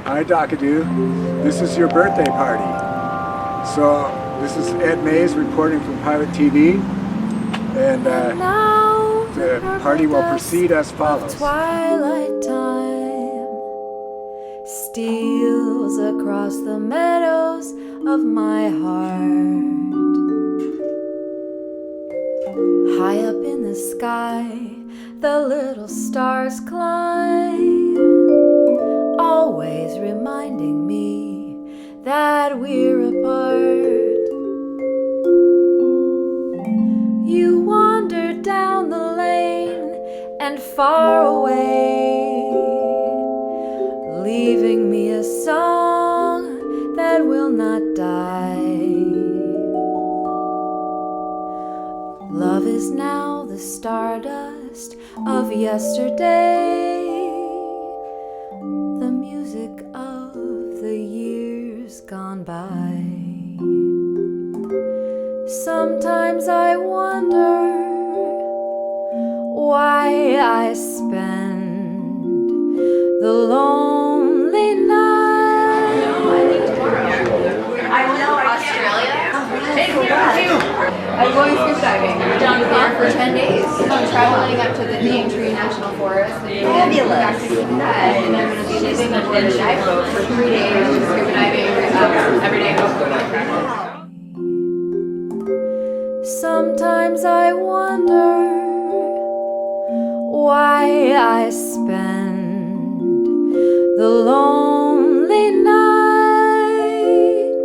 Hi, Da-Kadu. This is your birthday party. So this is Ed Mays reporting from Pilot TV, and the party will proceed as follows. Twilight time steals across the meadows of my heart. High up in the sky, the little stars climb, always reminding me that we're apart. You wandered down the lane and far away, leaving me a song that will not die. Love is now the stardust of yesterday, the music of the years gone by. Sometimes I wonder why I spend the lonely night. I know, Australia. I'm going scuba diving. We're down there for 10 days. I'm traveling up to the Daintree National Forest and back to Canada. And I'm going to be living on a dive boat for 3 days, scuba diving every day. Sometimes I wonder why I spend the lonely night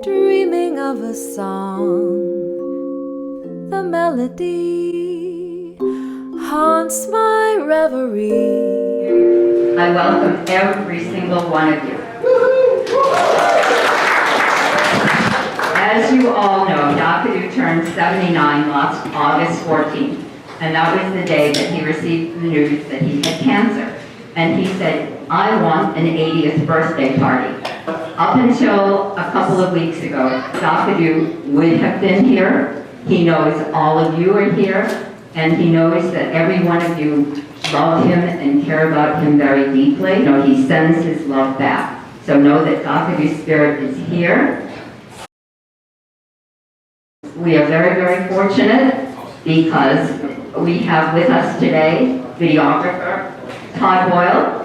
dreaming of a song. The melody haunts my reverie. I welcome every single one of you. As you all know, Da-Kadu turned 79 last August 14th, and that was the day that he received the news that he had cancer. And he said, I want an 80th birthday party. Up until a couple of weeks ago, Da-Kadu would have been here. He knows all of you are here, and he knows that every one of you love him and care about him very deeply. You know, he sends his love back. So know that Da-Kadu's spirit is here. We are very, very fortunate because we have with us today videographer Todd Boyle.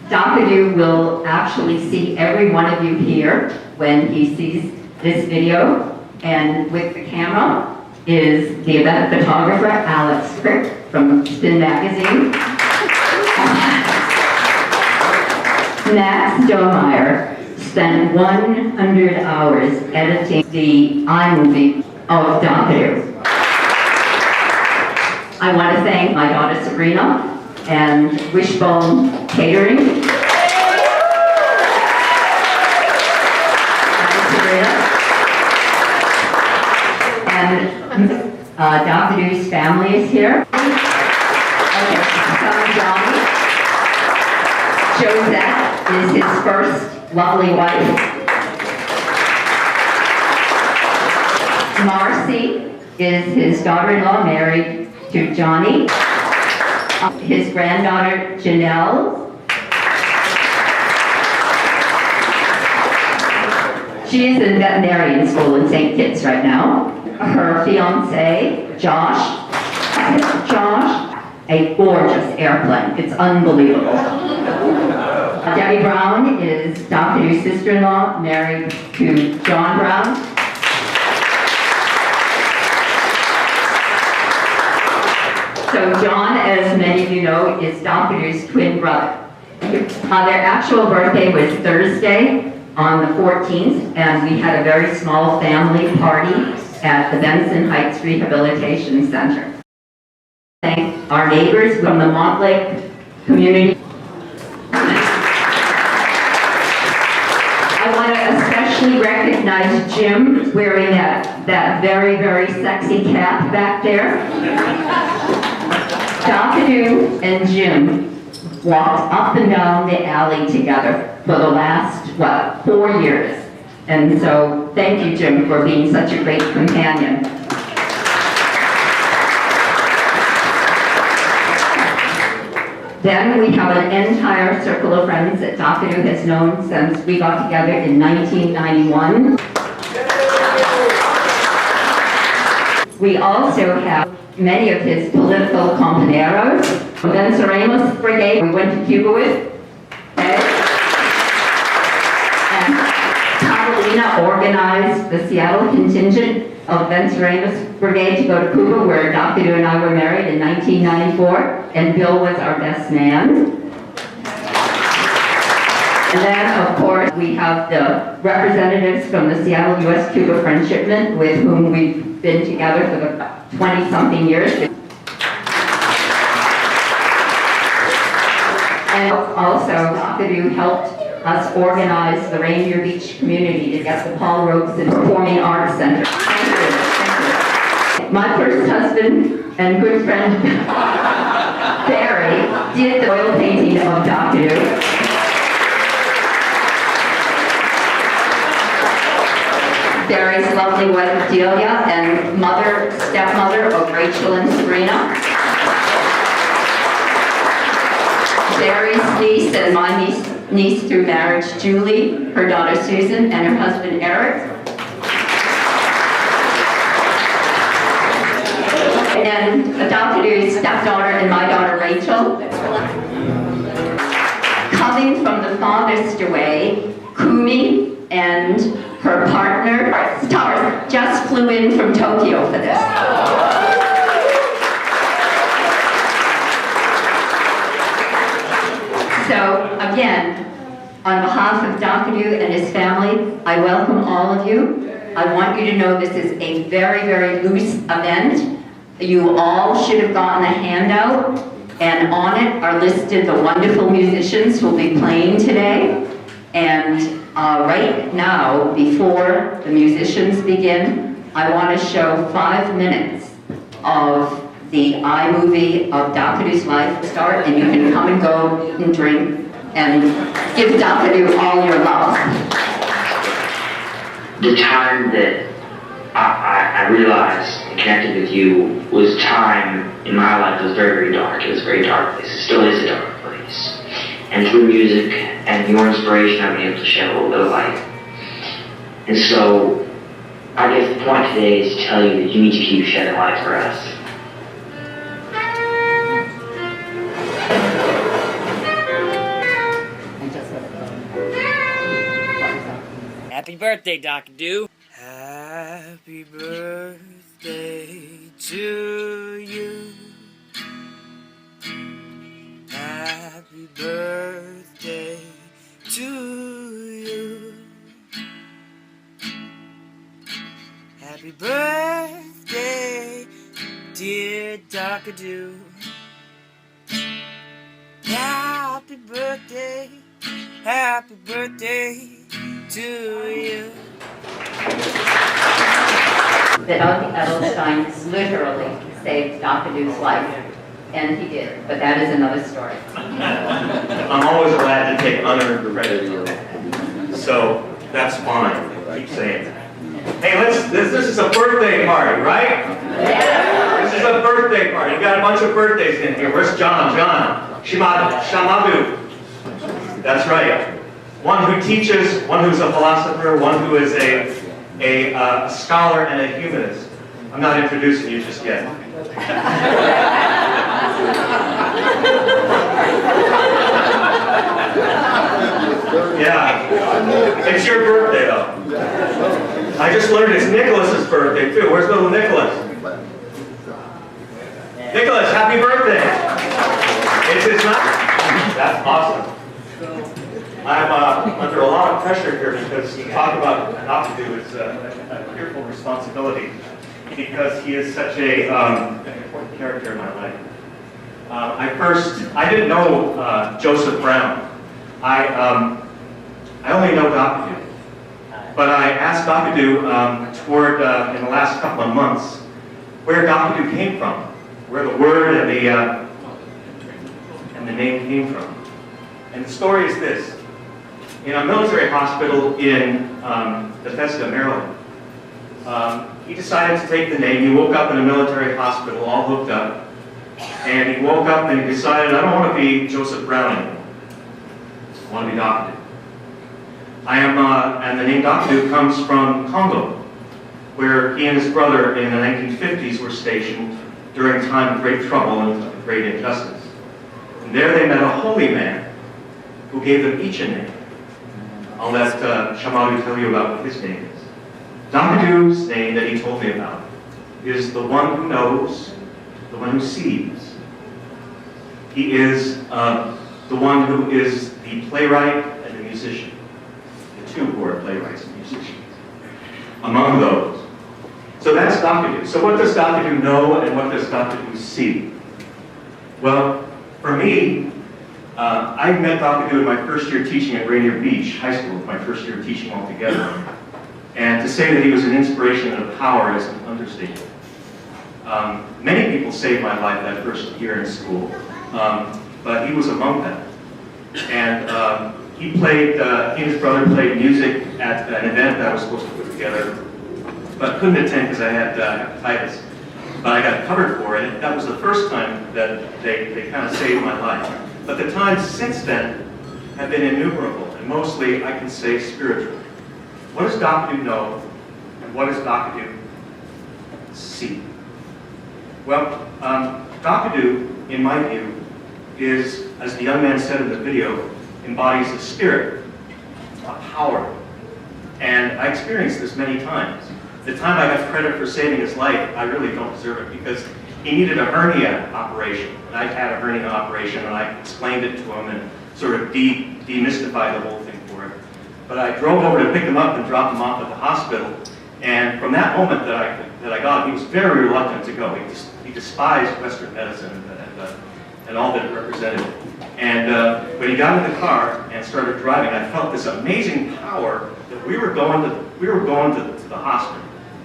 Da-Kadu will actually see every one of you here when he sees this video, and with the camera is the event photographer Alex Crick from Spin Magazine. Max Domeyer spent 100 hours editing the iMovie of Da-Kadu. I want to thank my daughter Sabrina and Wishbone Catering. Sabrina. And Da-Kadu's family is here. Okay, son Johnny. Josette is his first lovely wife. Marcy is his daughter-in-law married to Johnny. His granddaughter Janelle. She is in veterinarian school in St. Kitts right now. Her fiance, Josh, a gorgeous airplane. It's unbelievable. Debbie Brown is Da-Kadu's sister-in-law, married to John Brown. So John, as many of you know, is Da-Kadu's twin brother. Their actual birthday was Thursday on the 14th, and we had a very small family party at the Benson Heights Rehabilitation Center. Thank our neighbors from the Montlake community. I want to especially recognize Jim wearing that very, very sexy cap back there. Da-Kadu and Jim walked up and down the alley together for the last, 4 years. And so thank you, Jim, for being such a great companion. Then we have an entire circle of friends that Da-Kadu has known since we got together in 1991. We also have many of his political compañeros. Venceremos Brigade, we went to Cuba with. Okay. And Catalina organized the Seattle contingent of Venceremos Brigade to go to Cuba, where Da-Kadu and I were married in 1994, and Bill was our best man. And then, of course, we have the representatives from the Seattle U.S.-Cuba Friendshipment, with whom we've been together for the 20-something years. And also, Da-Kadu helped us organize the Rainier Beach community to get the Paul Robeson Performing Arts Center. Thank you. Thank you. My first husband and good friend, Barry, did the oil painting of Da-Kadu. Barry's lovely wife, Delia, and stepmother of Rachel and Serena. Barry's niece and my niece through marriage, Julie, her daughter Susan, and her husband Eric. And Da-Kadu's stepdaughter and my daughter Rachel. Coming from the farthest away, Kumi and her partner, stars, just flew in from Tokyo for this. So again, on behalf of Da-Kadu and his family, I welcome all of you. I want you to know this is a very, very loose event. You all should have gotten a handout, and on it are listed the wonderful musicians who will be playing today. And right now, before the musicians begin, I want to show 5 minutes of the iMovie of Da-Kadu's life start, and you can come and go and drink and give Da-Kadu all your love. The time that I realized and connected with you was time in my life that was very, very dark. It was a very dark place. It still is a dark place. And through music and your inspiration, I've been able to shed a little bit of light. And so, I guess the point today is to tell you that you need to keep shedding light for us. Happy birthday, Da-Kadu. Happy birthday to you. Happy birthday to you. Happy birthday, dear Da-Kadu. Happy birthday to you. That Edelstein literally saved Da-Kadu's life, and he did, but that is another story. I'm always glad to take unearned credit, so that's fine. Keep saying that. Hey, this is a birthday party, right? Yeah. This is a birthday party. You got a bunch of birthdays in here. Where's John? Shamadu. That's right. One who teaches, one who's a philosopher, one who is a scholar and a humanist. I'm not introducing you just yet. Yeah, it's your birthday though. I just learned it's Nicholas's birthday too. Where's little Nicholas? Nicholas, happy birthday! It's not. That's awesome. I'm under a lot of pressure here because to talk about Da-Kadu is a fearful responsibility because he is such an important character in my life. I didn't know Joseph Brown. I only know Da-Kadu. But I asked Da-Kadu in the last couple of months where Da-Kadu came from, where the word and the name came from. And the story is this. In a military hospital in Bethesda, Maryland, he decided to take the name. He woke up in a military hospital, all hooked up, And he woke up and he decided, I don't want to be Joseph Brown anymore. I want to be Da-Kadu. And the name Da-Kadu comes from Congo, where he and his brother in the 1950s were stationed during a time of great trouble and of great injustice. And there they met a holy man who gave them each a name. I'll let Shamadu tell you about what his name is. Da-Kadu's name that he told me about is the one who knows, the one who sees. He is the one who is the playwright and the musician. The two who are playwrights and musicians. Among those. So that's Da-Kadu. So what does Da-Kadu know and what does Da-Kadu see? Well, for me, I met Da-Kadu in my first year teaching at Rainier Beach High School, my first year teaching altogether. And to say that he was an inspiration and a power is an understatement. Many people saved my life that first year in school, but he was among them. And he and his brother played music at an event that I was supposed to put together, but couldn't attend because I had hepatitis. But I got covered for it, and that was the first time that they kind of saved my life. But the times since then have been innumerable, and mostly, I can say, spiritual. What does Da-Kadu know, and what does Da-Kadu see? Well, Da-Kadu, in my view, is, as the young man said in the video, embodies a spirit, a power. And I experienced this many times. The time I got credit for saving his life, I really don't deserve it, because he needed a hernia operation. And I had a hernia operation, and I explained it to him and sort of demystified the whole thing for him. But I drove over to pick him up and drop him off at the hospital. And from that moment that I got him, he was very reluctant to go. He despised Western medicine and all that it represented. And when he got in the car and started driving, I felt this amazing power that we were going to the hospital.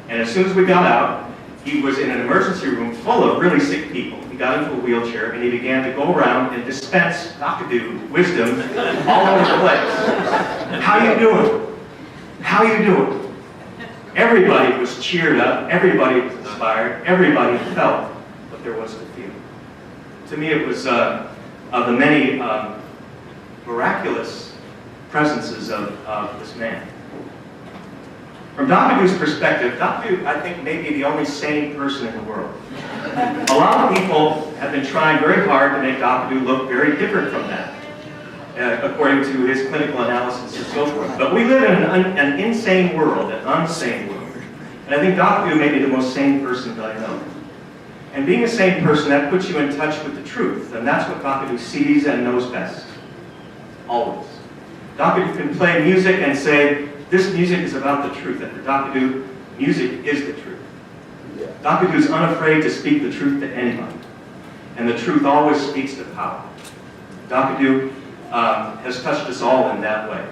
And as soon as we got out, he was in an emergency room full of really sick people. He got into a wheelchair and he began to go around and dispense Da-Kadu wisdom all over the place. How you doing? How you doing? Everybody was cheered up, everybody was inspired, everybody felt what there was to feel. To me, it was of the many miraculous presences of this man. From Da-Kadu's perspective, Da-Kadu, I think, may be the only sane person in the world. A lot of people have been trying very hard to make Da-Kadu look very different from that, according to his clinical analysis and so forth. But we live in an insane world, an unsane world. And I think Da-Kadu may be the most sane person that I know. And being a sane person, that puts you in touch with the truth. And that's what Da-Kadu sees and knows best. Always. Da-Kadu can play music and say, this music is about the truth. And for Da-Kadu, music is the truth. Da-Kadu is unafraid to speak the truth to anybody. And the truth always speaks to power. Da-Kadu has touched us all in that way.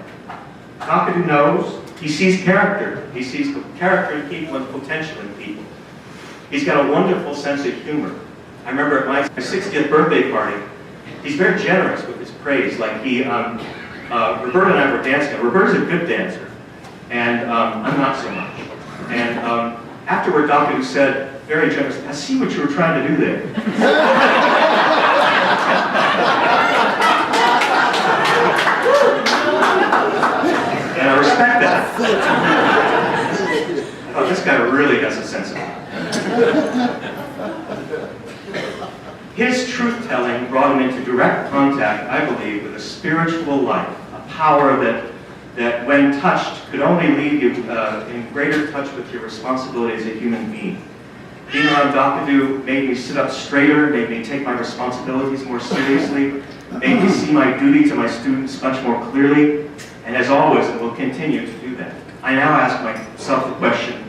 Da-Kadu knows, he sees character. He sees the character in people and potential in people. He's got a wonderful sense of humor. I remember at my 60th birthday party, he's very generous with his praise. Like Roberta and I were dancing. Roberta's a good dancer, and I'm not so much. And afterward, Da-Kadu said, very generous, I see what you were trying to do there. And I respect that. Oh, this guy really has a sense of humor. His truth-telling brought him into direct contact, I believe, with a spiritual life, a power that when touched, could only leave you in greater touch with your responsibility as a human being. Being around Da-Kadu made me sit up straighter, made me take my responsibilities more seriously, made me see my duty to my students much more clearly, and as always, it will continue to do that. I now ask myself the question,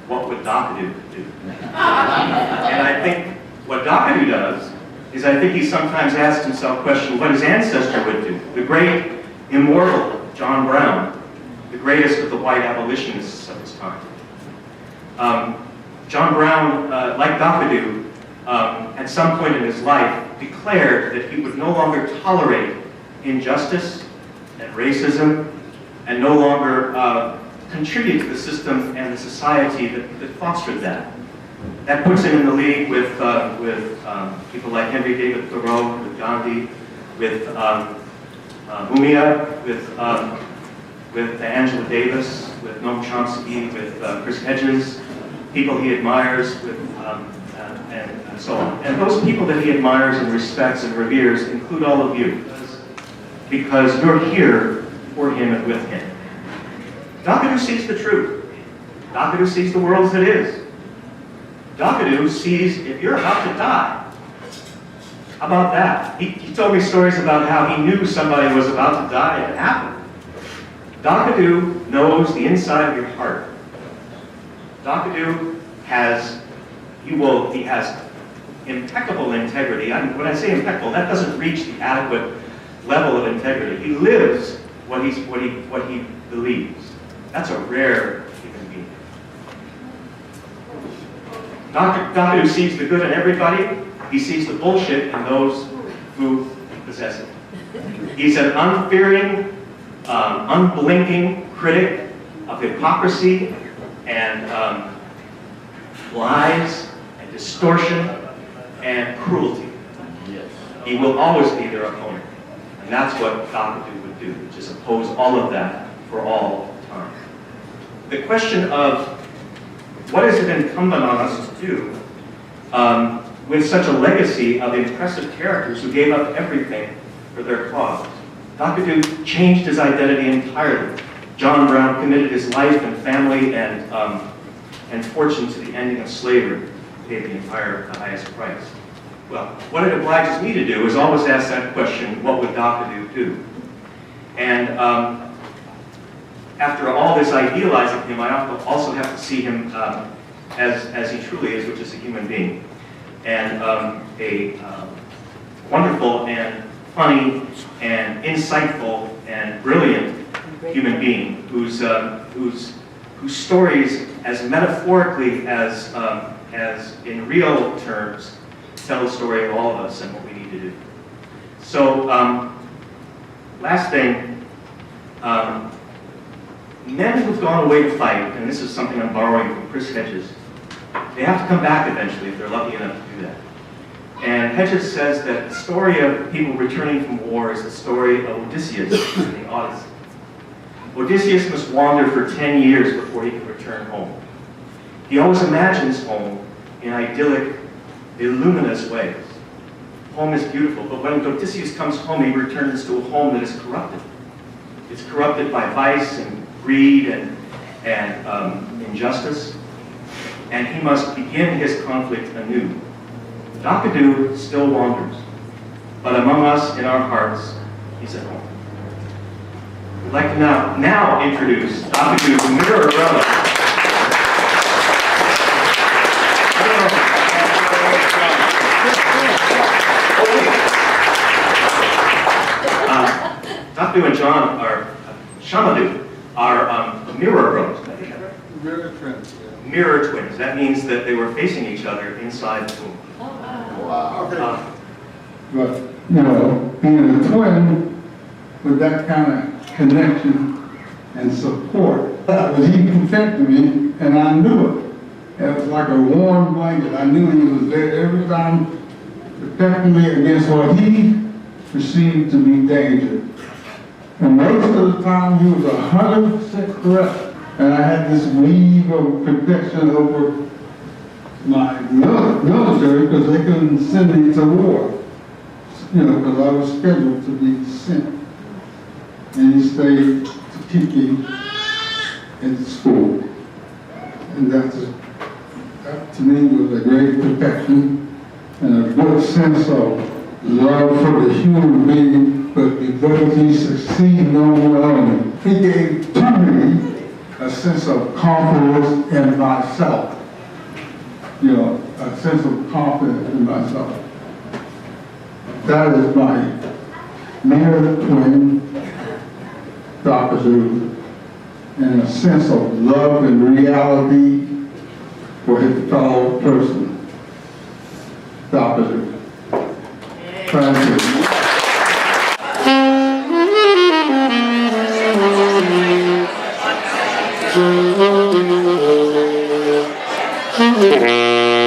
what would Da-Kadu do? And I think what Da-Kadu does is I think he sometimes asks himself the question what his ancestor would do. The great, immortal John Brown, the greatest of the white abolitionists of his time. John Brown, like Da-Kadu, at some point in his life, declared that he would no longer tolerate injustice and racism, and no longer contribute to the system and the society that fostered that. That puts him in the league with people like Henry David Thoreau, with Gandhi, with Mumia, with Angela Davis, with Noam Chomsky, with Chris Hedges, people he admires, and so on. And those people that he admires and respects and reveres include all of you, because you're here for him and with him. Da-Kadu sees the truth. Da-Kadu sees the world as it is. Da-Kadu sees if you're about to die. How about that? He told me stories about how he knew somebody was about to die and it happened. Da-Kadu knows the inside of your heart. Da-Kadu has, he has impeccable integrity. When I say impeccable, that doesn't reach the adequate level of integrity. He lives what he believes. That's a rare human being. Da-Kadu sees the good in everybody. He sees the bullshit in those who possess it. He's an unfearing, unblinking critic of hypocrisy and lies and distortion and cruelty. He will always be their opponent. And that's what Da-Kadu would do, which is oppose all of that for all time. The question of what is it incumbent on us to do with such a legacy of impressive characters who gave up everything for their cause? Da-Kadu changed his identity entirely. John Brown committed his life and family and fortune to the ending of slavery, paid the highest price. Well, what it obliges me to do is always ask that question, what would Da-Kadu do? And after all this idealizing him, I also have to see him as he truly is, which is a human being. And a wonderful and funny and insightful and brilliant human being whose stories, as metaphorically as in real terms, tell the story of all of us and what we need to do. So, last thing, men who've gone away to fight, and this is something I'm borrowing from Chris Hedges, they have to come back eventually if they're lucky enough to do that. And Hedges says that the story of people returning from war is the story of Odysseus in the Odyssey. Odysseus must wander for 10 years before he can return home. He always imagines home in idyllic, illuminous ways. Home is beautiful, but when Odysseus comes home, he returns to a home that is corrupted. It's corrupted by vice and greed and injustice, and he must begin his conflict anew. Da-Kadu still wanders, but among us, in our hearts, he's at home. I'd like to now introduce Da-Kadu, the mirror relic. Da-Kadu and John are, Shamadou, are mirror brothers. Mirror twins. Mirror twins. That means that they were facing each other inside the womb. Wow. Okay. But, you know, being a twin with that kind of connection and support, was he protected me, and I knew it. It was like a warm blanket. I knew he was there every time, protecting me against what he perceived to be danger. And most of the time, he was 100% correct. And I had this weave of protection over my military because they couldn't send me to war. You know, because I was scheduled to be sent. And he stayed to keep me in school. And that to me was a great protection and a good sense of love for the human being, but the ability to succeed no one. He gave to me a sense of confidence in myself. You know, a sense of confidence in myself. That is my mirror twin, Da-Kadu, and a sense of love and reality for his fellow person, Da-Kadu. Thank you. Thank you.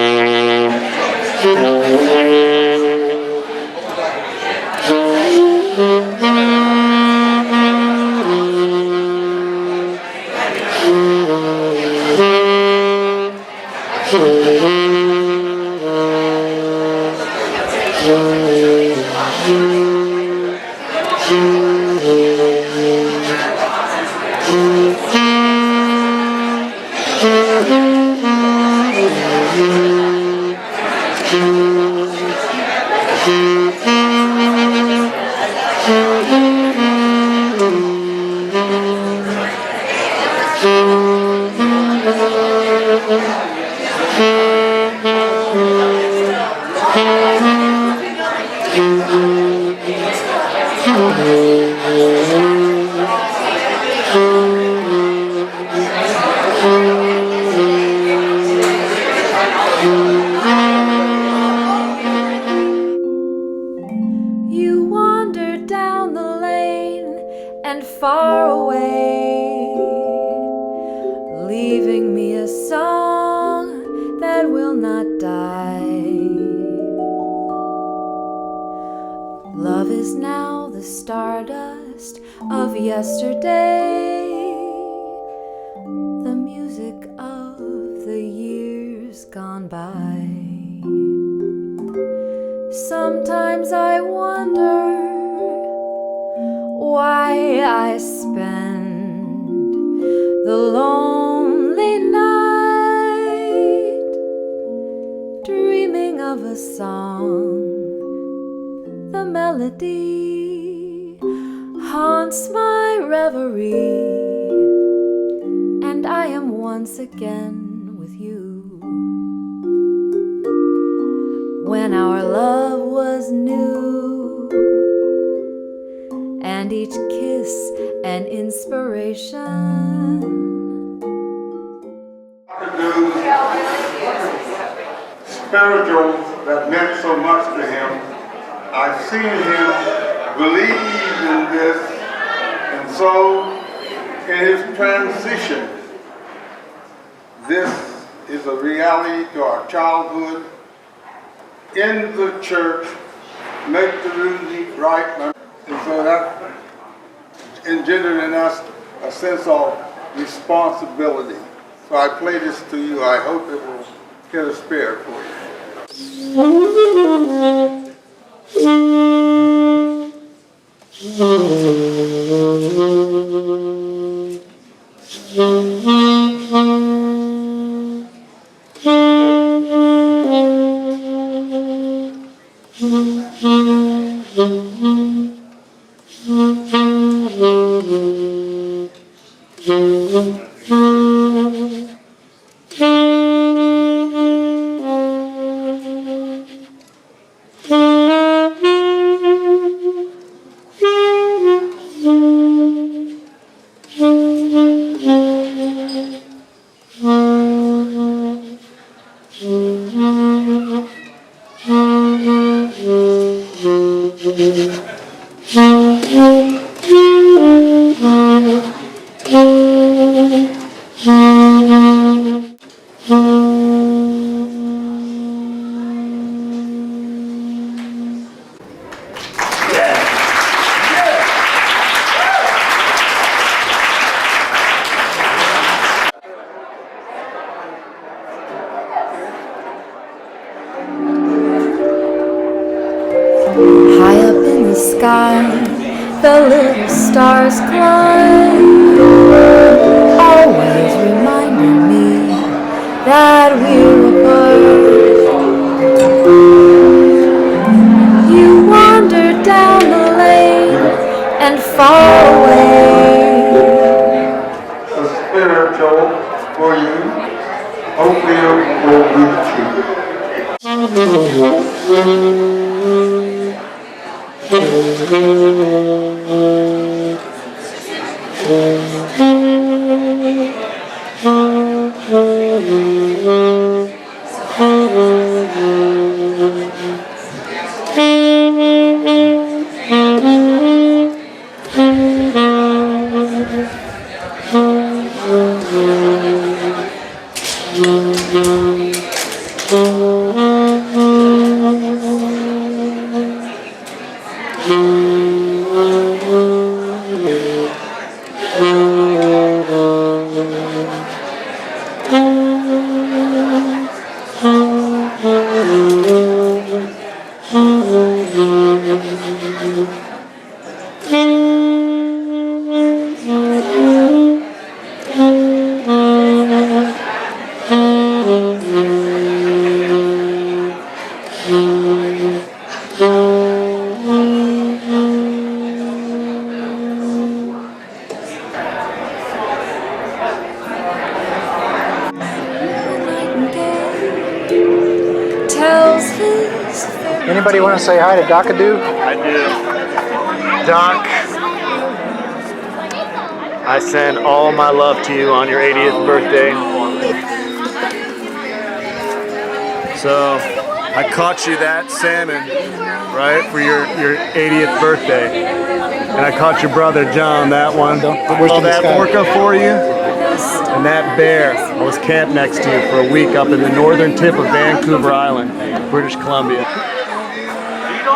You wandered down the lane and far away, leaving me a song that will not die. Love is now the stardust of yesterday, the music of the years gone by. Sometimes I wonder why I spend the lonely night dreaming of a song. The melody haunts my reverie, and I am once again with you. When our love was new, and each kiss an inspiration. Spirituals that meant so much to him. I've seen him believe in this, and so in his transition, this is a reality to our childhood. In the church, make the music right, and so that engendered in us a sense of responsibility. So I play this to you. I hope it will get a spare for High up in the sky, the little stars climb, always reminding me that we're apart. You wandered down the lane and far away. A spiritual for you. Hopefully it will reach you. Anybody want to say hi to Da-Kadu? I do. Doc, I send all my love to you on your 80th birthday. So, I caught you that salmon, right, for your 80th birthday. And I caught your brother John that one. All that orca for you. And that bear, I was camped next to you for a week up in the northern tip of Vancouver Island, British Columbia.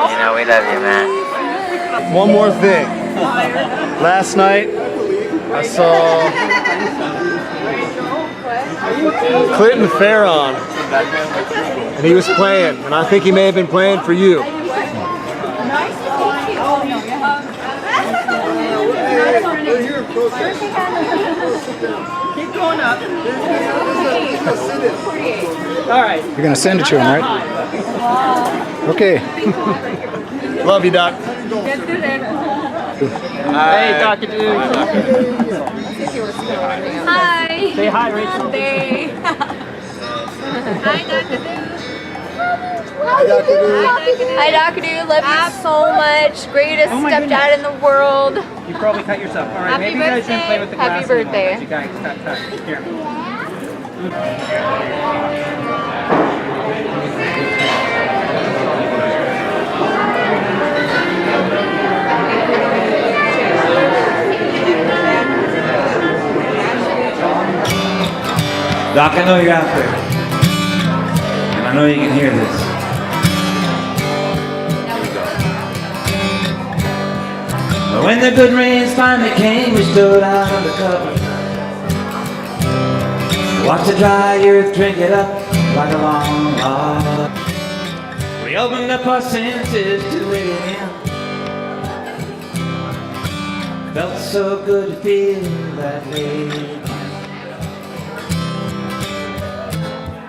You know, we love you, man. One more thing. Last night, I saw Clinton Farron, and he was playing, and I think he may have been playing for you. Keep going up. All right. You're going to send it to him, right? Okay. Love you, Doc. Hey, Da-Kadu. Hi. Say hi, Rachel. Hi, Da-Kadu. Hi, Da-Kadu. Love you so much. Greatest stepdad in the world. You probably cut yourself. All right, Happy maybe you guys shouldn't play with the birthday. grass Happy anymore, birthday. but you guys cut. Here. Doc, I know you're out there. And I know you can hear this. But when the good rains finally came, we stood out under cover. Watch the dry earth drink it up like a long log. We opened up our senses to it in. Felt so good to feel that way.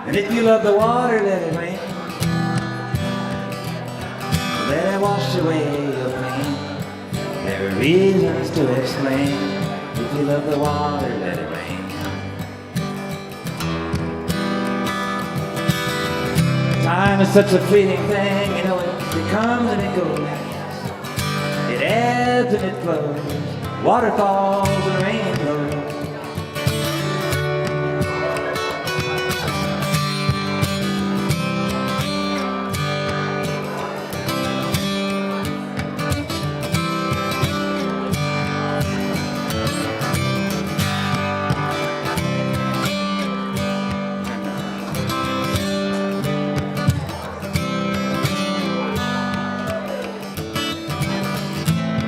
And if you love the water, let it rain. Let it wash away your pain. There are reasons to explain. If you love the water, let it rain. Time is such a fleeting thing, you know, it comes and it goes. It ebbs and it flows. Water falls and rain blows.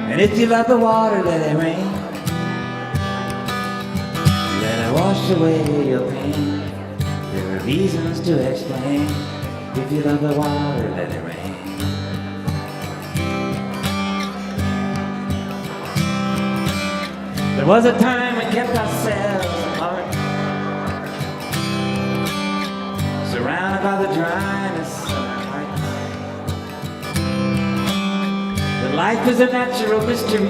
And if you love the water, let it rain. Let it wash away your pain. There are reasons to explain. If you love the water, let it rain. There was a time we kept ourselves apart, surrounded by the dryness of our hearts. But life is a natural mystery,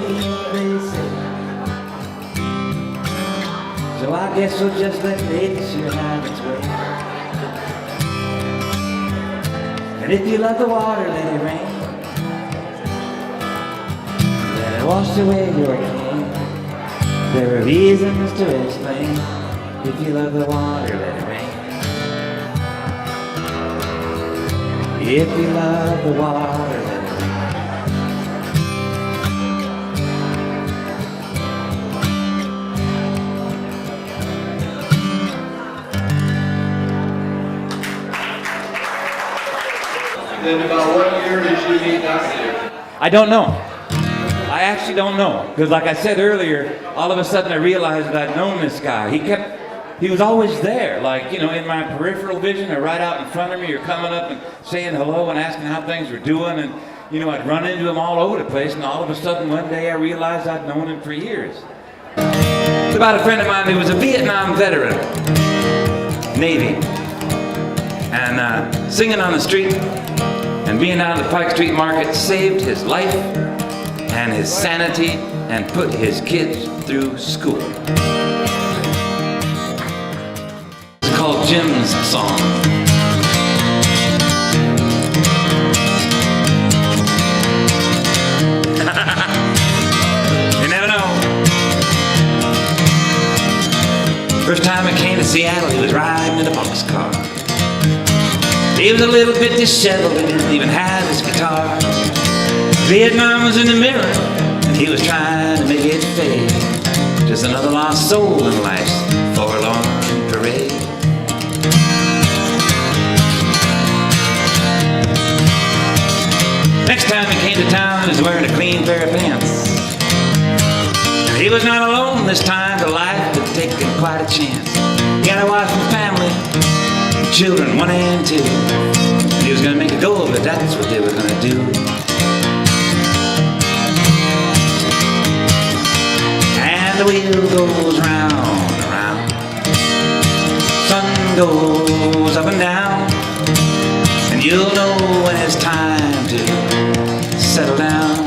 they say. So I guess we'll just let nature have its way. And if you love the water, let it rain. Let it wash away your pain. There are reasons to explain. If you love the water, let it rain. If you love the water, let it rain. Then about what year did you meet Da-Kadu? I don't know. I actually don't know. Because like I said earlier, all of a sudden I realized that I'd known this guy. He was always there, like, you know, in my peripheral vision or right out in front of me or coming up and saying hello and asking how things were doing. And, you know, I'd run into him all over the place. And all of a sudden one day I realized I'd known him for years. It's about a friend of mine who was a Vietnam veteran, Navy. And singing on the street and being down at the Pike Street Market saved his life and his sanity and put his kids through school. It's called Jim's Song. Seattle, he was riding in a boxcar. He was a little bit disheveled and didn't even have his guitar. Vietnam was in the mirror, and he was trying to make it fade. Just another lost soul in life's forlorn parade. Next time he came to town, he was wearing a clean pair of pants. He was not alone this time, but life had taken quite a chance. He had a wife and family, children 1 and 2. He was gonna make a go of it, that's what they were gonna do. And the wheel goes round and round. Sun goes up and down. And you'll know when it's time to settle down.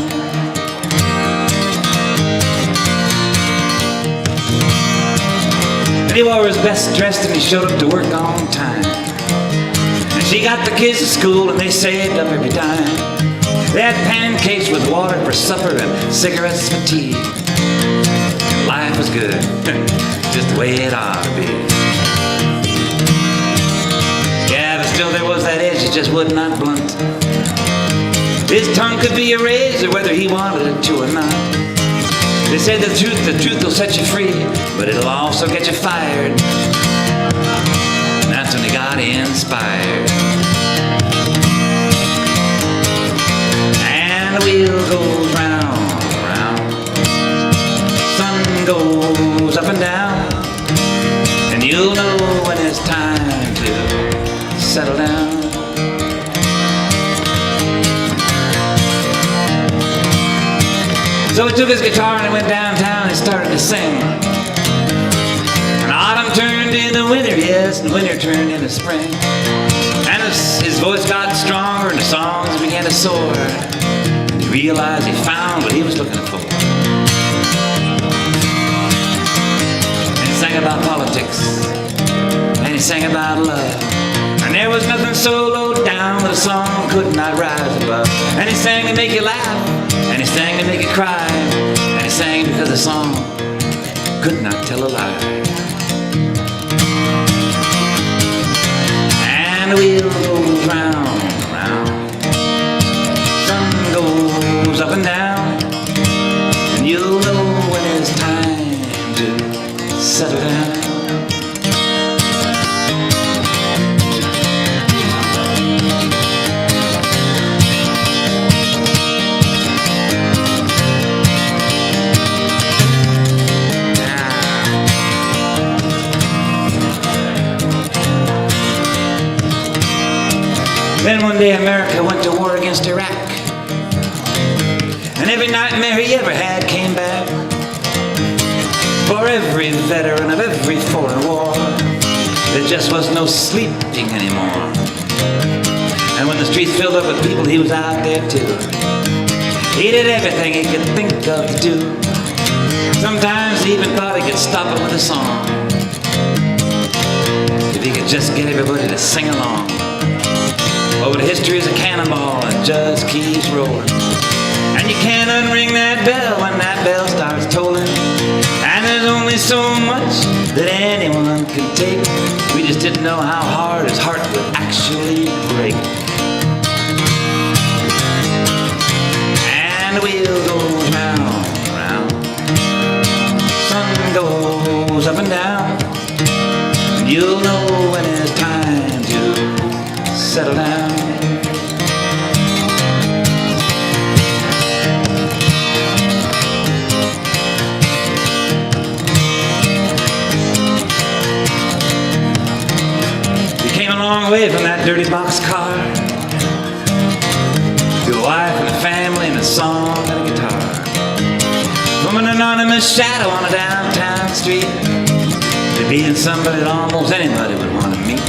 And he wore his best dress and he showed up to work on time. And she got the kids to school and they saved up every dime. They had pancakes with water for supper and cigarettes for tea. And life was good, just the way it ought to be. Yeah, but still there was that edge that just would not blunt. His tongue could be a razor whether he wanted it to or not. They said the truth will set you free, but it'll also get you fired. And that's when he got inspired. And the wheel goes round and round. Sun goes up and down. And you'll know when it's time to settle down. So he took his guitar and he went downtown and started to sing. And autumn turned into winter, yes, and winter turned into spring. And his voice got stronger and the songs began to soar. And he realized he found what he was looking for. And he sang about politics. And he sang about love. And there was nothing so low down that a song could not rise above. And he sang to make you laugh. And he sang to make you cry. And he sang because the song could not tell a lie. And the wheel goes round and round. Sun goes up and down. And you'll know when it's time to settle down. Then one day America went to war against Iraq. And every nightmare he ever had came back. For every veteran of every foreign war, there just was no sleeping anymore. And when the streets filled up with people, he was out there too. He did everything he could think of to do. Sometimes he even thought he could stop it with a song, if he could just get everybody to sing along. Oh, but history is a cannonball and just keeps rolling. And you can't unring that bell when that bell starts tolling. And there's only so much that anyone can take. We just didn't know how hard his heart would actually break. And the wheel goes round and round. Sun goes up and down. And you'll know when it's time to settle down. You came a long way from that dirty boxcar to a wife and a family and a song and a guitar. From an anonymous shadow on a downtown street to being somebody that almost anybody would want to meet.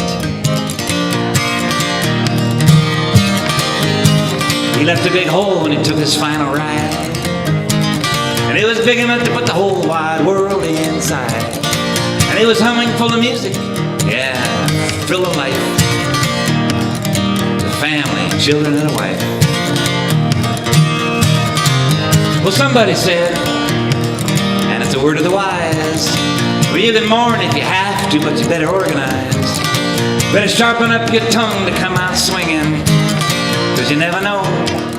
He left a big hole when he took his final ride. And it was big enough to put the whole wide world inside. And it was humming full of music, yeah, full of life. The family, children, and a wife. Well, somebody said, and it's a word of the wise, well, you can mourn if you have too much, you better organize. Better sharpen up your tongue to come out swinging, 'cause you never know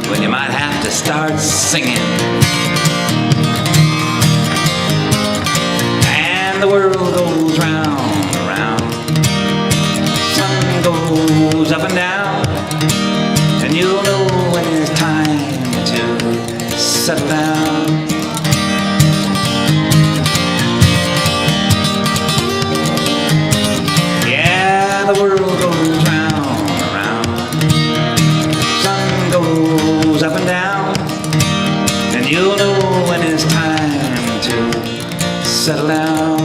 when you might have to start singing. And the world goes round and round, sun goes up and down, and you'll know when it's time to settle down. Yeah, the world goes round and round, sun goes up and down, and you'll know when it's time to settle down.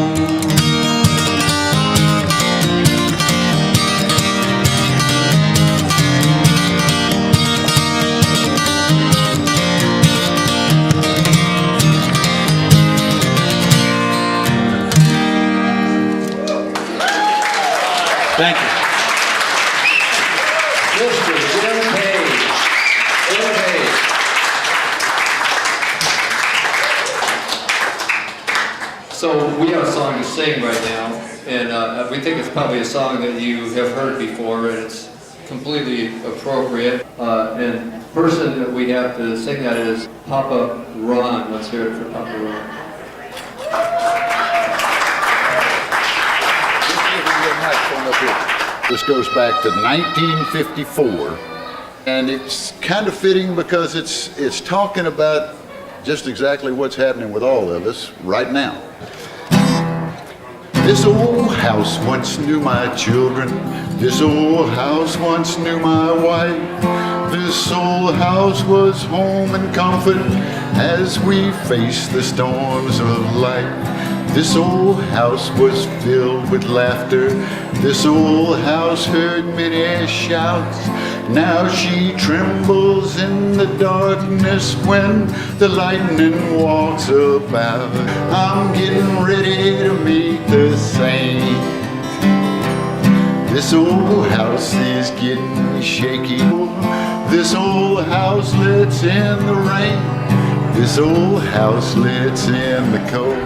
Thank you. Mr. Jim Page. Jim Page. So we have a song to sing right now, and we think it's probably a song that you have heard before, and it's completely appropriate. And the person that we have to sing that is Papa Ron. Let's hear it for Papa Ron. This goes back to 1954, and it's kind of fitting because it's talking about just exactly what's happening with all of us right now. This old house once knew my children. This old house once knew my wife. This old house was home and comfort as we faced the storms of life. This old house was filled with laughter. This old house heard many shouts. Now she trembles in the darkness when the lightning walks about. I'm getting ready to meet the saint. This old house is getting shaky. This old house lets in the rain. This old house lets in the cold.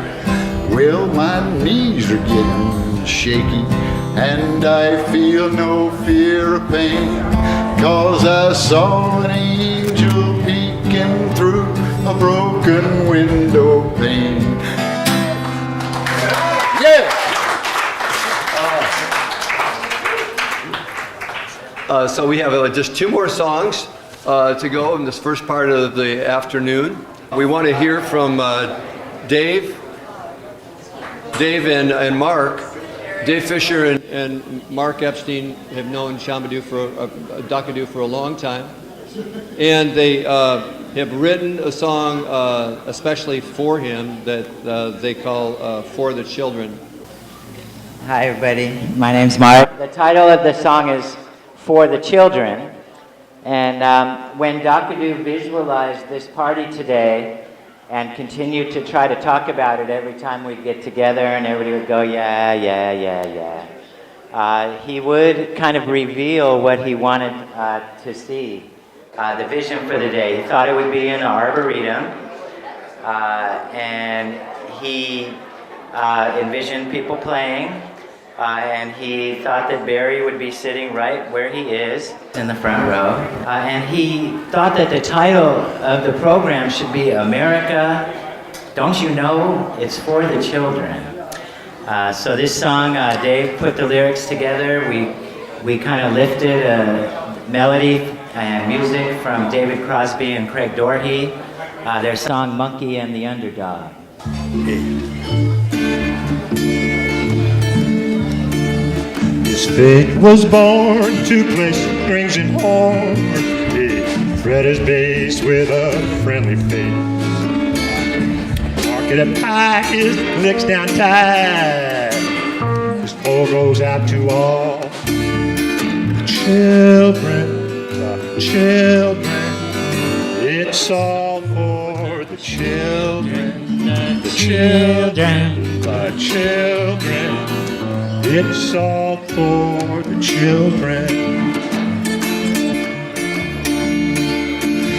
Well, my knees are getting shaky, and I feel no fear of pain, 'cause I saw an angel peeking through a broken window pane. Yeah! So we have just two more songs to go in this first part of the afternoon. We want to hear from Dave and Mark. Dave Fisher and Mark Epstein have known Da-Kadu for a long time, and they have written a song especially for him that they call "For the Children." Hi everybody, my name's Mark. The title of the song is "For the Children," and when Da-Kadu visualized this party today and continued to try to talk about it every time we'd get together, and everybody would go, yeah, yeah, yeah, yeah. He would kind of reveal what he wanted to see, the vision for the day. He thought it would be an arboretum, and he envisioned people playing, and he thought that Barry would be sitting right where he is in the front row. And he thought that the title of the program should be America, Don't You Know It's For the Children. So this song, Dave put the lyrics together. We kind of lifted a melody and music from David Crosby and Craig Doherty. Their song Monkey and the Underdog. His fate was born to play strings and horn. He fret his bass with a friendly face. Market a pie, his licks down tight. His pull goes out to all the children, the children. It's all for the children, the children, the children. It's all for the children.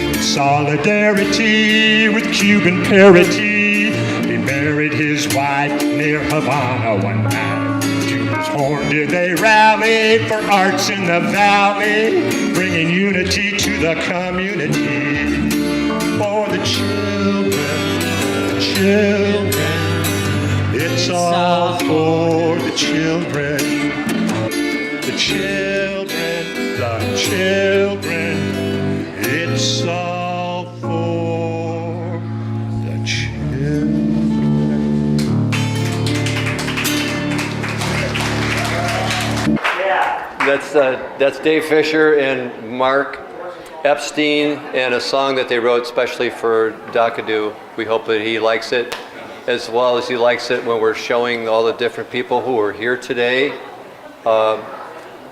In solidarity with Cuban parity, he married his wife near Havana one night. To Or did they rally for arts in the valley, bringing unity to the community? For the children, it's all for the children. The children, it's all for the children. That's Dave Fisher and Mark Epstein, and a song that they wrote specially for Da-Kadu. We hope that he likes it as well as he likes it when we're showing all the different people who are here today.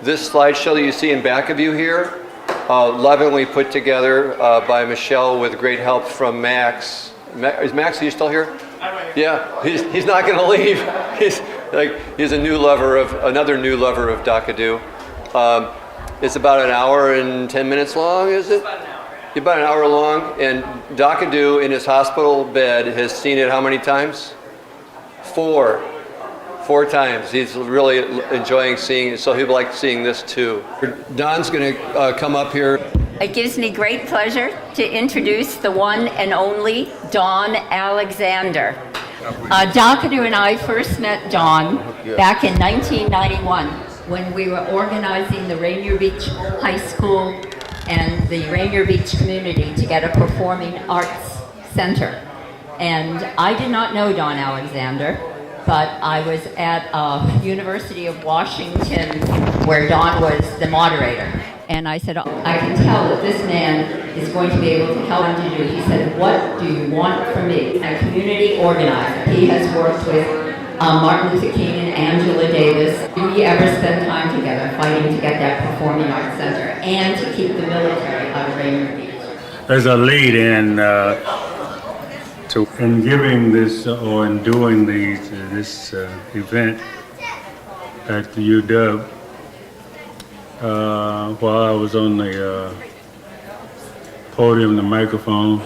This slideshow that you see in back of you here, lovingly put together by Michelle with great help from Max. Is Max, are you still here? Yeah, he's not going to leave. He's another new lover of Da-Kadu. It's about an hour and 10 minutes long, is it? About an hour long. And Da-Kadu in his hospital bed has seen it how many times? Four times. He's really enjoying seeing it, so he'll like seeing this too. Don's going to come up here. It gives me great pleasure to introduce the one and only Don Alexander. Da-Kadu and I first met Don back in 1991 when we were organizing the Rainier Beach High School and the Rainier Beach community to get a performing arts center. And I did not know Don Alexander, but I was at University of Washington where Don was the moderator. And I said, I can tell that this man is going to be able to help him to do. He said, what do you want from me? A community organizer. He has worked with Martin Luther King and Angela Davis. Do we ever spend time together fighting to get that performing arts center and to keep the military out of Rainier Beach? There's a lead in giving this or in doing this event at the UW. While I was on the podium, the microphone,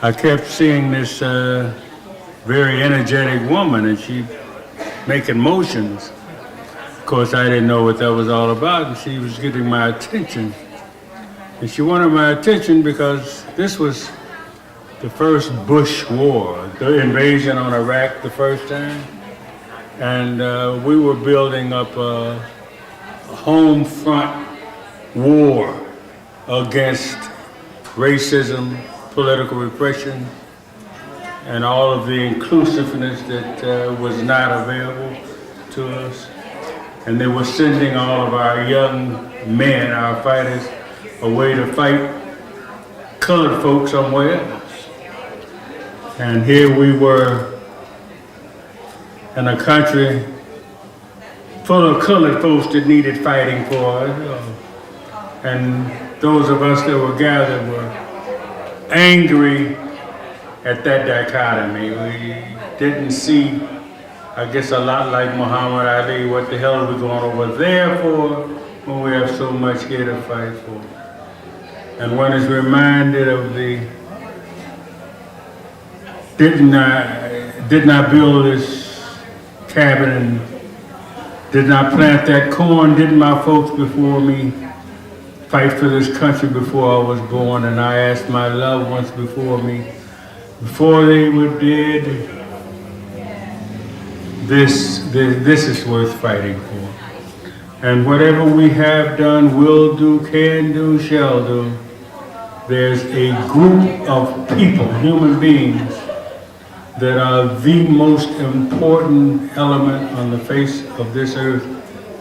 I kept seeing this very energetic woman, and she making motions. Of course, I didn't know what that was all about, and she was getting my attention. And she wanted my attention because this was the first Bush war, the invasion on Iraq the first time. And we were building up a home front war against racism, political repression, and all of the inclusiveness that was not available to us. And they were sending all of our young men, our fighters, away to fight colored folks somewhere else. And here we were in a country full of colored folks that needed fighting for. And those of us that were gathered were angry at that dichotomy. We didn't see, I guess, a lot like Muhammad Ali, what the hell are we going over there for when we have so much here to fight for? And one is reminded of the, didn't I build this cabin and did not plant that corn? Didn't my folks before me fight for this country before I was born? And I asked my loved ones before me, before they were dead, this is worth fighting for. And whatever we have done, will do, can do, shall do, there's a group of people, human beings, that are the most important element on the face of this earth,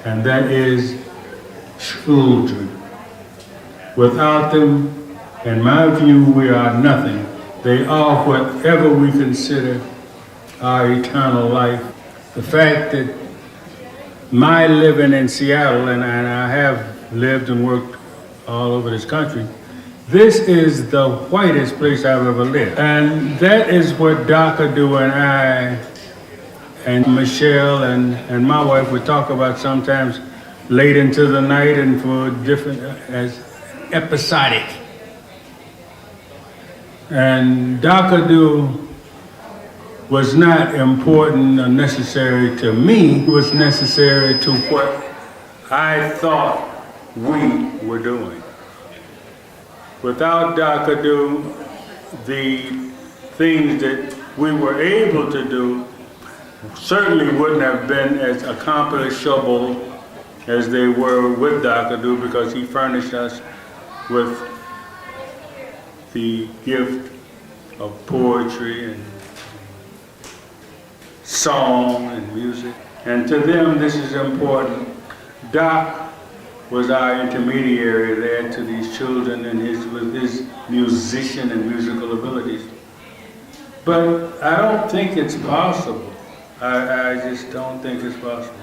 and that is children. Without them, in my view, we are nothing. They are whatever we consider our eternal life. The fact that my living in Seattle, and I have lived and worked all over this country, this is the whitest place I've ever lived. And that is what Da-Kadu and I and Michelle and my wife would talk about sometimes late into the night and for different, as episodic. And Da-Kadu was not important or necessary to me. It was necessary to what I thought we were doing. Without Da-Kadu, the things that we were able to do certainly wouldn't have been as accomplishable as they were with Da-Kadu, because he furnished us with the gift of poetry and song and music. And to them, this is important. Doc was our intermediary there to these children and with his musician and musical abilities. But I don't think it's possible. I just don't think it's possible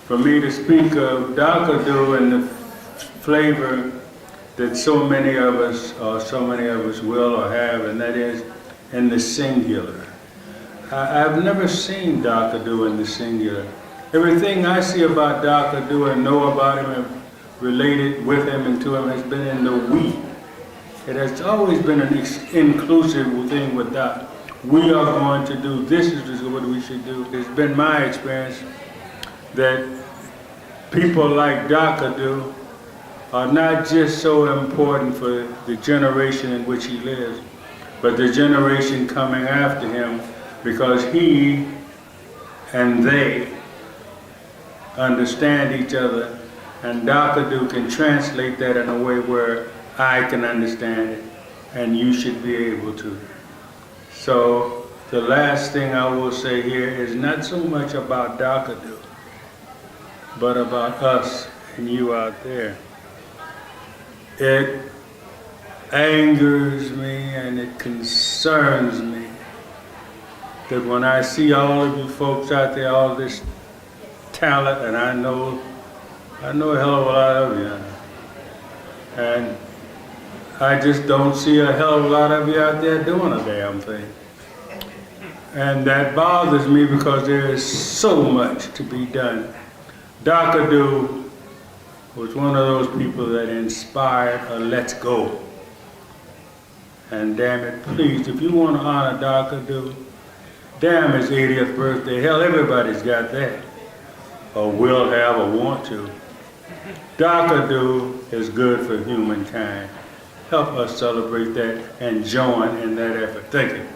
for me to speak of Da-Kadu and the flavor that so many of us will or have, and that is in the singular. I've never seen Da-Kadu in the singular. Everything I see about Da-Kadu and know about him and related with him and to him has been in the we. It has always been an inclusive thing with Doc. We are going to do, this is what we should do. It's been my experience that people like Da-Kadu are not just so important for the generation in which he lives, but the generation coming after him, because he and they understand each other, and Da-Kadu can translate that in a way where I can understand it, and you should be able to. So the last thing I will say here is not so much about Da-Kadu, but about us and you out there. It angers me and it concerns me that when I see all of you folks out there, all this talent, and I know a hell of a lot of you, and I just don't see a hell of a lot of you out there doing a damn thing. And that bothers me because there is so much to be done. Da-Kadu was one of those people that inspired a let's go. And damn it, please, if you want to honor Da-Kadu, damn his 80th birthday, hell, everybody's got that, or will have or want to. Da-Kadu is good for humankind. Help us celebrate that and join in that effort. Thank you.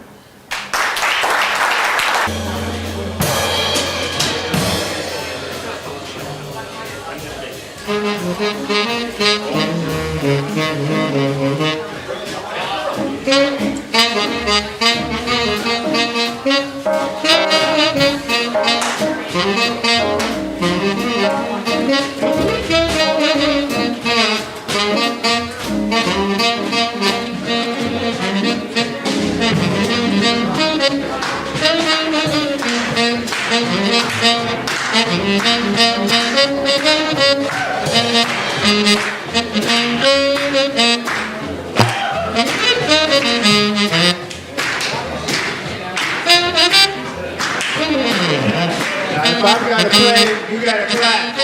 If I'm gonna play, you gotta clap.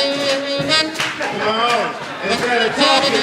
Come on, instead of talking.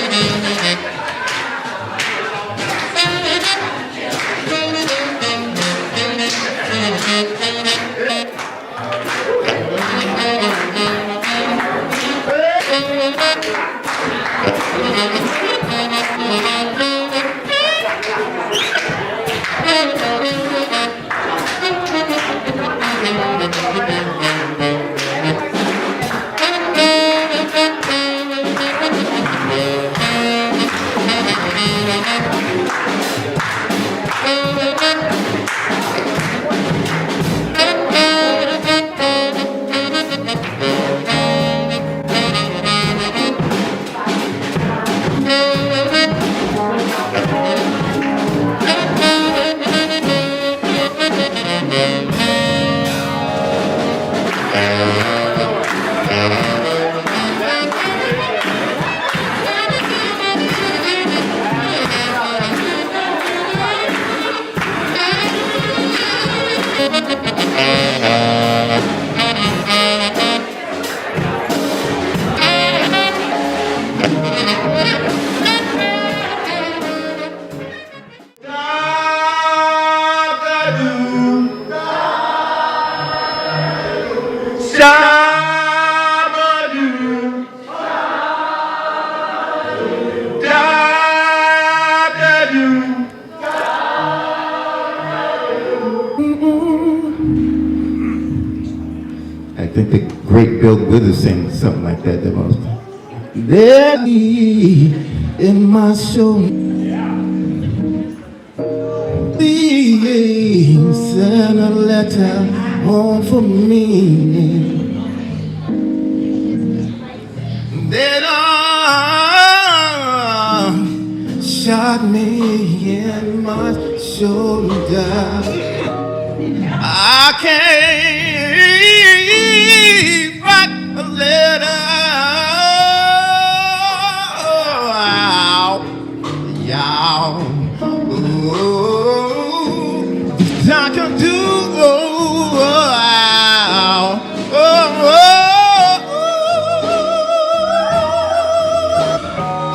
Da-Kadu. think the great Bill Withers sang something like that the most. There in my soul, please send a letter home for me. They don't shot me in my shoulder. I can't write a letter. Y'all, Da-Kadu.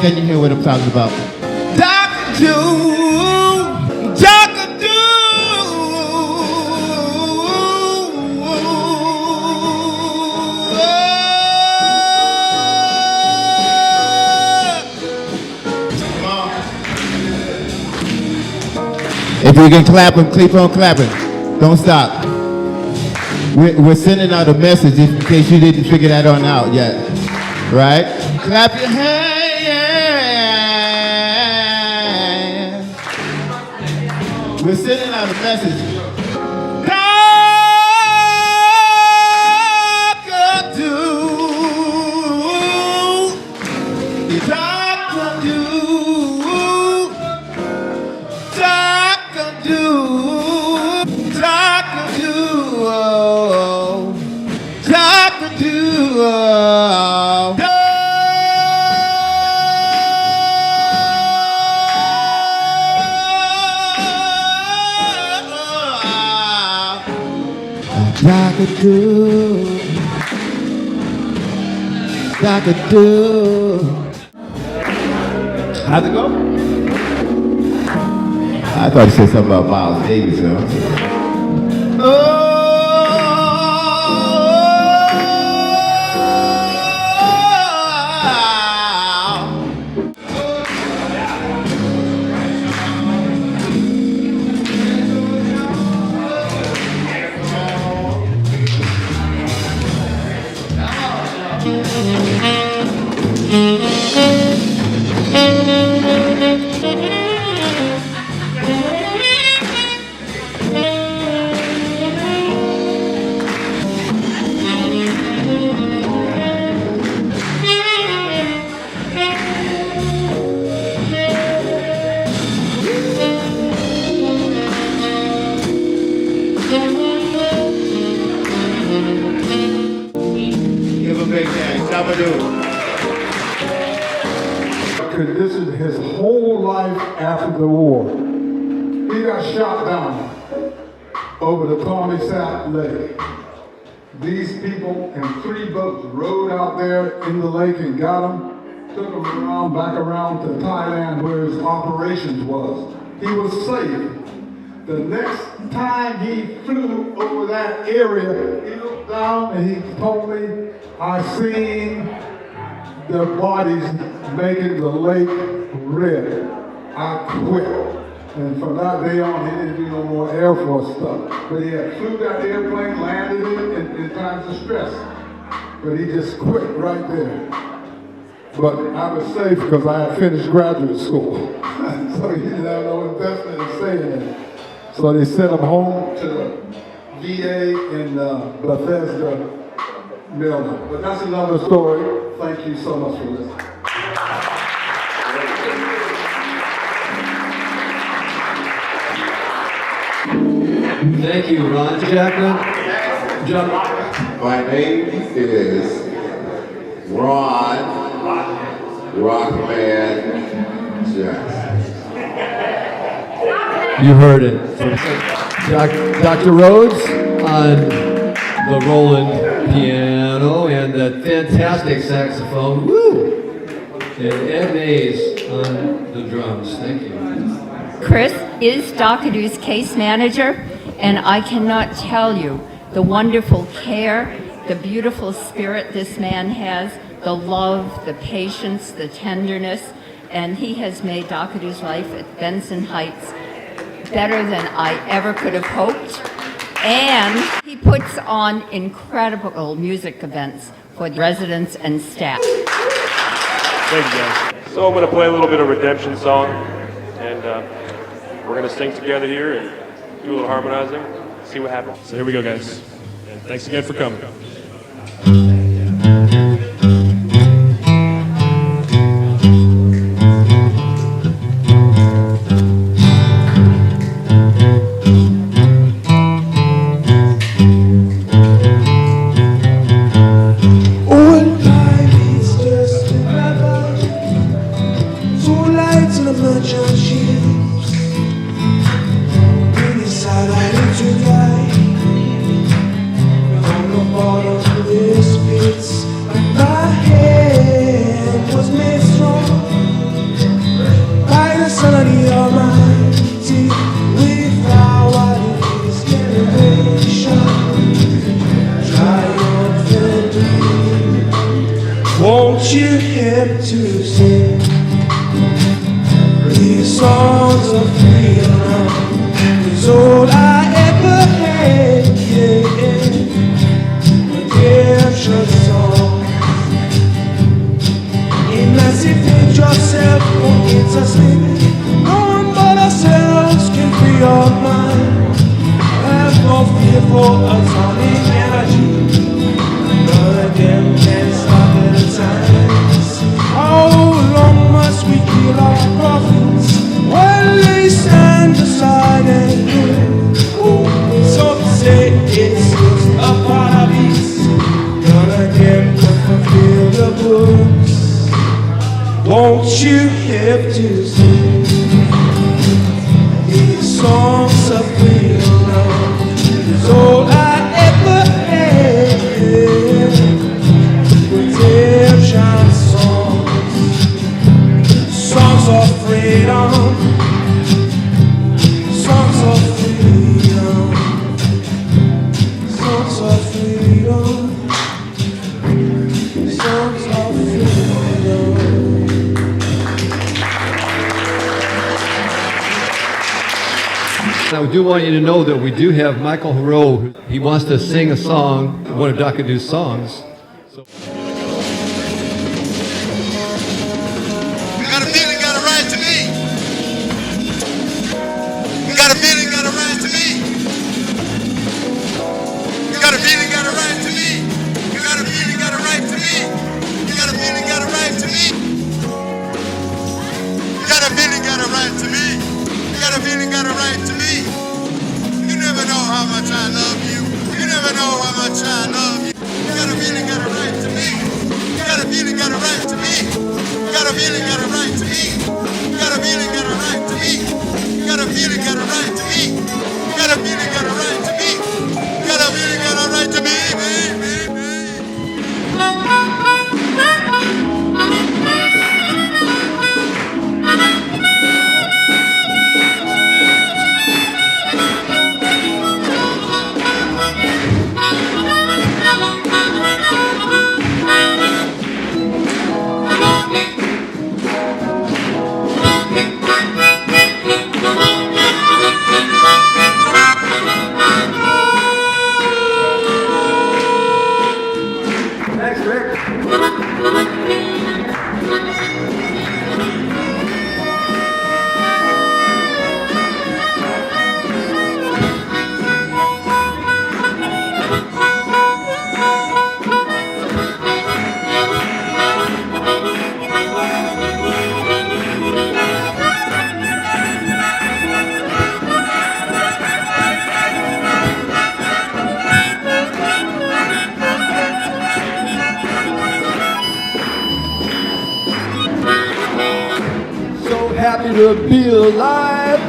Can you hear what I'm talking about? Da-Kadu, Da-Kadu. If you can clap them, keep on clapping. Don't stop. We're sending out a message in case you didn't figure that on out yet. Right? Clap your hands. We're sending out a message. Da-Kadu. Da-Kadu. Da-Kadu. Da-Kadu. Da-Kadu. Da-Kadu. Da-Kadu. How'd it go? I thought you said something about Miles Davis. Give a big hand. Da-Kadu. Conditioned his whole life after the war. He got shot down over the Tommy Sap Lake. These people in 3 boats rowed out there in the lake and got him, took him around, back around to Thailand where his operations was. He was safe. The next time he flew over that area, he looked down and he told me, I seen the bodies making the lake red. I quit. And from that day on, he didn't do no more Air Force stuff. But he had flew that airplane, landed it in times of stress. But he just quit right there. But I was safe because I had finished graduate school. So he didn't have no investment in saying it. So they sent him home to the VA in Bethesda, Maryland. But that's another story. Thank you so much for listening. Thank you, Ron. Jacqueline? My name is Ron Rockman Jackson. You heard it from Dr. Rhodes on the Roland piano and the fantastic saxophone. Woo! And Ed Mays on the drums. Thank you. Chris is Da-Kadu's case manager, and I cannot tell you the wonderful care, the beautiful spirit this man has, the love, the patience, the tenderness, and he has made Da-Kadu's life at Benson Heights better than I ever could have hoped. And he puts on incredible music events for the residents and staff. Thank you, guys. So I'm going to play a little bit of Redemption song, and we're going to sing together here and do a little harmonizing, see what happens. So here we go, guys. And thanks again for coming. Won't you help to sing these songs of freedom? Is all I ever had, yeah. Redemption song. Emancipate yourself from enslavement. No one but ourselves can free our mind. Have no fear for atomic energy. None of them can stop the times. How long must we kill our prophets while they stand aside and hear? Some say it's just a part of it. None of them can fulfill the books. Won't you help to sing these songs of freedom? It's all I ever had. Redemption songs, songs of freedom, songs of freedom, songs of freedom, songs of freedom. I do want you to know that we do have Michael Hero. He wants to sing a song, one of Da-Kadu's songs. Got a feeling, got a right to me. Got a feeling, got a right to me. Got a feeling, got a right to me. Got a feeling, got a right to me. Got a feeling, got a right to me. Got a feeling, got a right to me. Got a feeling, got a right to me. You never know how much I love you. You never know how much I love you. Got a feeling, got a right to me. Got a feeling, got a right to me. Got a feeling, got a right to me. Got a feeling, got a right to me. Got a feeling, got a right to me. Got a feeling, got a right to me. Got a feeling, got a right to me. Happy to be alive.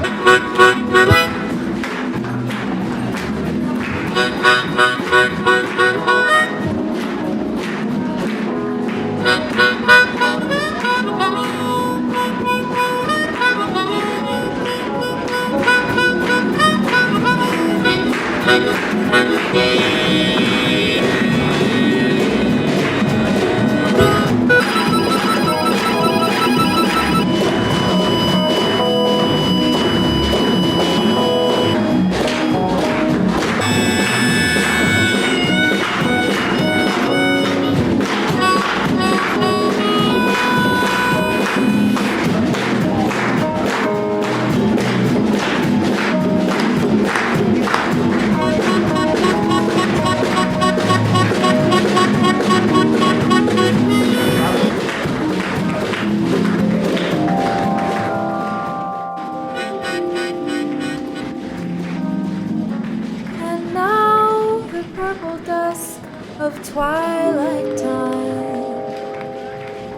dusk of twilight time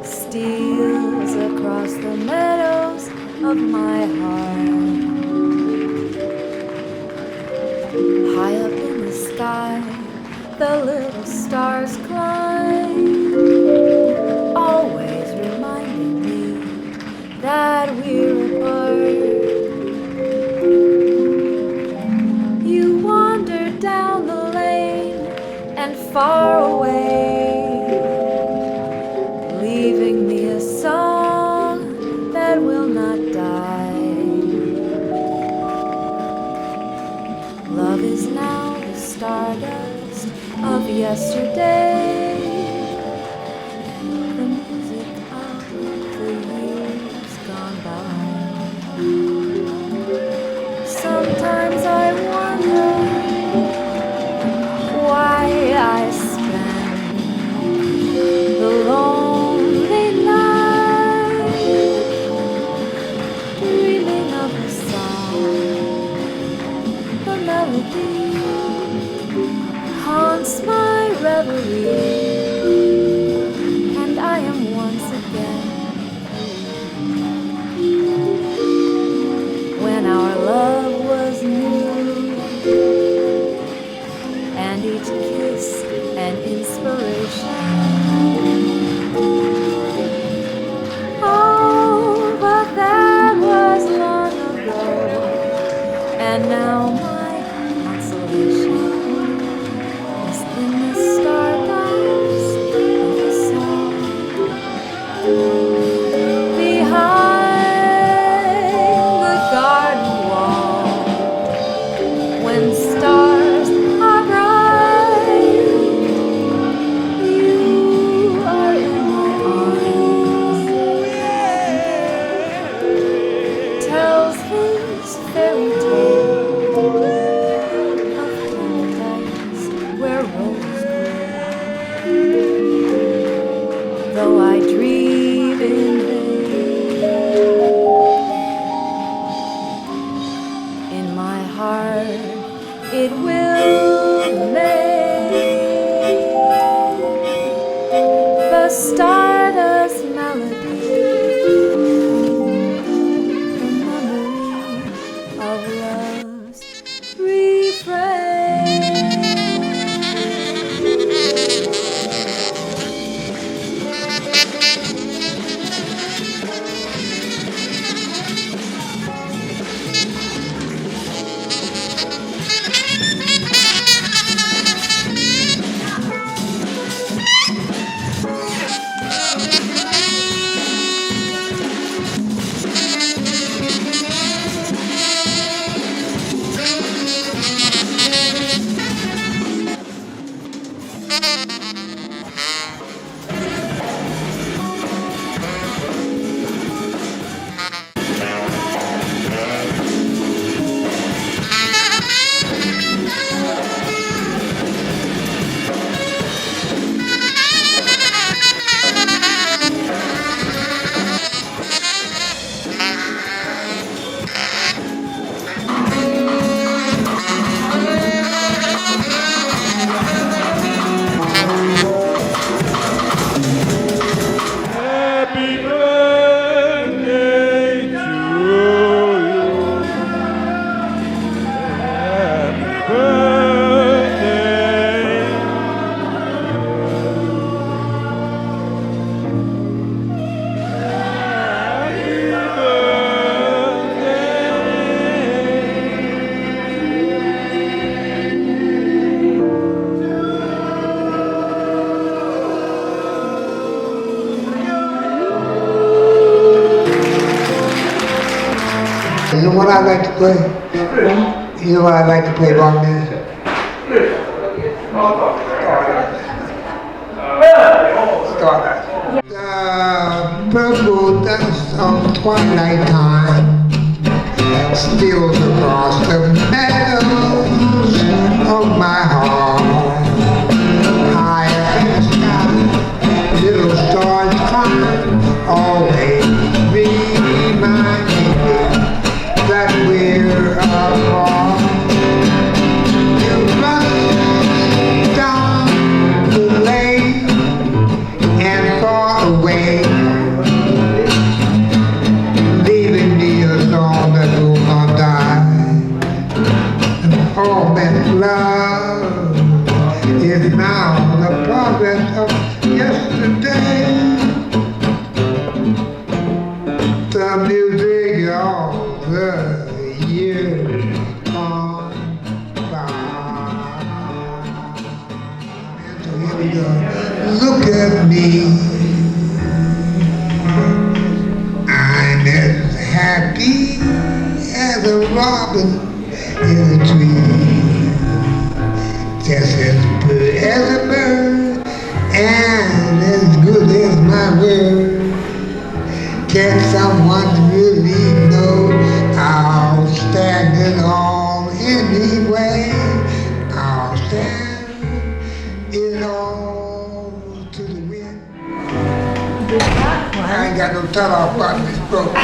steals across the meadows of my heart. High up in the sky, the little stars climb, always reminding me that we're apart. You wander down the lane and far away, leaving me a song that will not die. Love is now the stardust of yesterday, the music of the years gone by. Sometimes I wonder why I spend the lonely night dreaming of the song, the melody haunts my reverie, and I am once again when our love was new, and each kiss an inspiration. Oh, but that was long ago, and now my consolation is in the stardust of the song behind the garden wall. When stars are bright, you are in my arms. Tells his fairy tale of paradise where roses grow. Though I dream in vain, in my heart it will remain the stardust melody, the memory of love's refrain. Happy birthday to you. Happy birthday. You know what I like to play? You know what I like to play about this? Stardust. The purple dust of twilight time steals across the meadows of my heart. High up in the sky, little stars climb, always reminding me that we're apart. You must down look at me. I'm as happy as a robin in a tree, just as good as a bird, and as good as my word. Can someone really know I'll stand it all anyway? I'll stand it all to the wind. I ain't got no cut-off button, it's broke.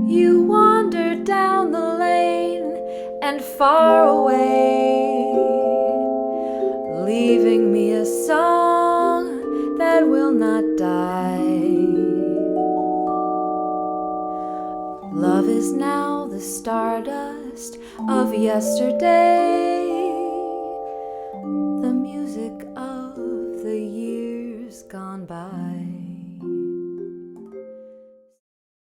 You wandered down the lane and far away, leaving me a song that will not die. Love is now the stardust of yesterday, the music of the years gone by.